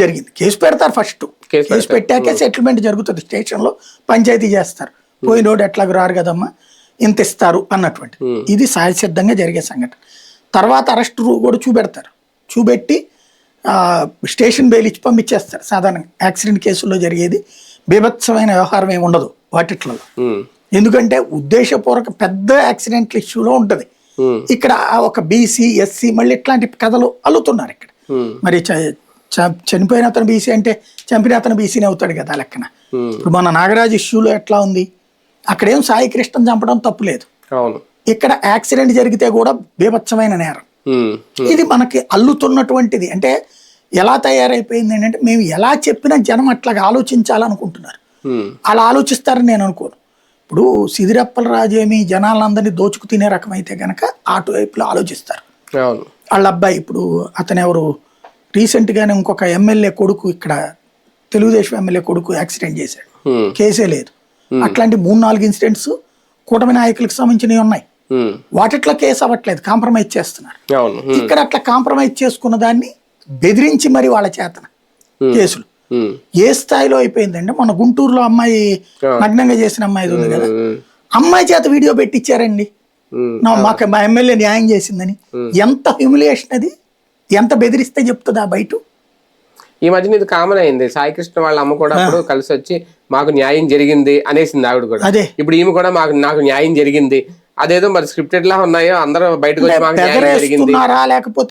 జరిగింది. కేసు పెడతారు first, case పెట్టాకే settlement జరుగుతుంది. స్టేషన్లో పంచాయతీ చేస్తారు, పోయినోడు ఎట్లాగ రారు కదమ్మా ఇంత ఇస్తారు అన్నటువంటి. ఇది సహజసిద్ధంగా జరిగే సంఘటన. తర్వాత అరెస్ట్ కూడా చూపెడతారు, చూపెట్టి స్టేషన్ బెయిల్ ఇచ్చి పంపించేస్తారు. సాధారణంగా యాక్సిడెంట్ కేసుల్లో జరిగేది బీభత్సమైన వ్యవహారం ఏమి ఉండదు వాటిట్లలో, ఎందుకంటే ఉద్దేశపూర్వక పెద్ద యాక్సిడెంట్ ఇష్యూలో ఉంటుంది. ఇక్కడ ఒక బీసీ ఎస్సీ మళ్ళీ ఇట్లాంటి కథలు అల్లుతున్నారు ఇక్కడ. మరి చనిపోయిన అతను బీసీ అంటే చంపిన అతను బీసీనే అవుతాడు కదా లెక్కన. ఇప్పుడు మన నాగరాజు ఇష్యూలో ఎట్లా ఉంది, అక్కడేం సాయి కృష్ణ చంపడం తప్పులేదు, ఇక్కడ యాక్సిడెంట్ జరిగితే కూడా బీభత్సమైన నేరం. ఇది మనకి అల్లుతున్నటువంటిది. అంటే ఎలా తయారైపోయింది అంటే మేము ఎలా చెప్పినా జనం అట్లాగా ఆలోచించాలనుకుంటున్నారు. అలా ఆలోచిస్తారని నేను అనుకోను. ఇప్పుడు సిదిరప్పల రాజేమి జనాలందరినీ దోచుకు తినే రకమైతే కనుక అటువైపులో ఆలోచిస్తారు. వాళ్ళ అబ్బాయి ఇప్పుడు అతను ఎవరు రీసెంట్గానే ఇంకొక ఎమ్మెల్యే కొడుకు, ఇక్కడ తెలుగుదేశం ఎమ్మెల్యే కొడుకు యాక్సిడెంట్ చేశాడు, కేసే లేదు. అట్లాంటి 3-4 ఇన్సిడెంట్స్ కూటమి నాయకులకు సంబంధించినవి ఉన్నాయి. వాటిట్లో కేసు అవ్వట్లేదు, కాంప్రమైజ్ చేస్తున్నారు. ఇక్కడ అట్లా కాంప్రమైజ్ చేసుకున్న దాన్ని బెదిరించి మరి వాళ్ళ చేతన కేసులు ఏ స్థాయిలో అయిపోయిందంటే, మన గుంటూరులో అమ్మాయి నగ్నంగా చేసిన అమ్మాయి ఉంది కదా, అమ్మాయి చేత వీడియో పెట్టించారండి మాకు మా ఎమ్మెల్యే న్యాయం చేసిందని. ఎంత హ్యూమిలియేషన్ అది, ఎంత బెదిరిస్తే చెప్తుందా బయట. ఈ మధ్యన ఇది కామన్ అయింది, సాయికృష్ణ వాళ్ళ అమ్మ కూడా అప్పుడు కలిసి వచ్చి మాకు న్యాయం జరిగింది అనేసింది ఆవిడ కూడా. అదే ఇప్పుడు ఈమె కూడా నాకు న్యాయం జరిగింది, అదేదో మరి స్క్రిప్టెడ్ లా ఉన్నాయో అందరూ బయటకు వచ్చి మాకు న్యాయం జరిగింది లేకపోతే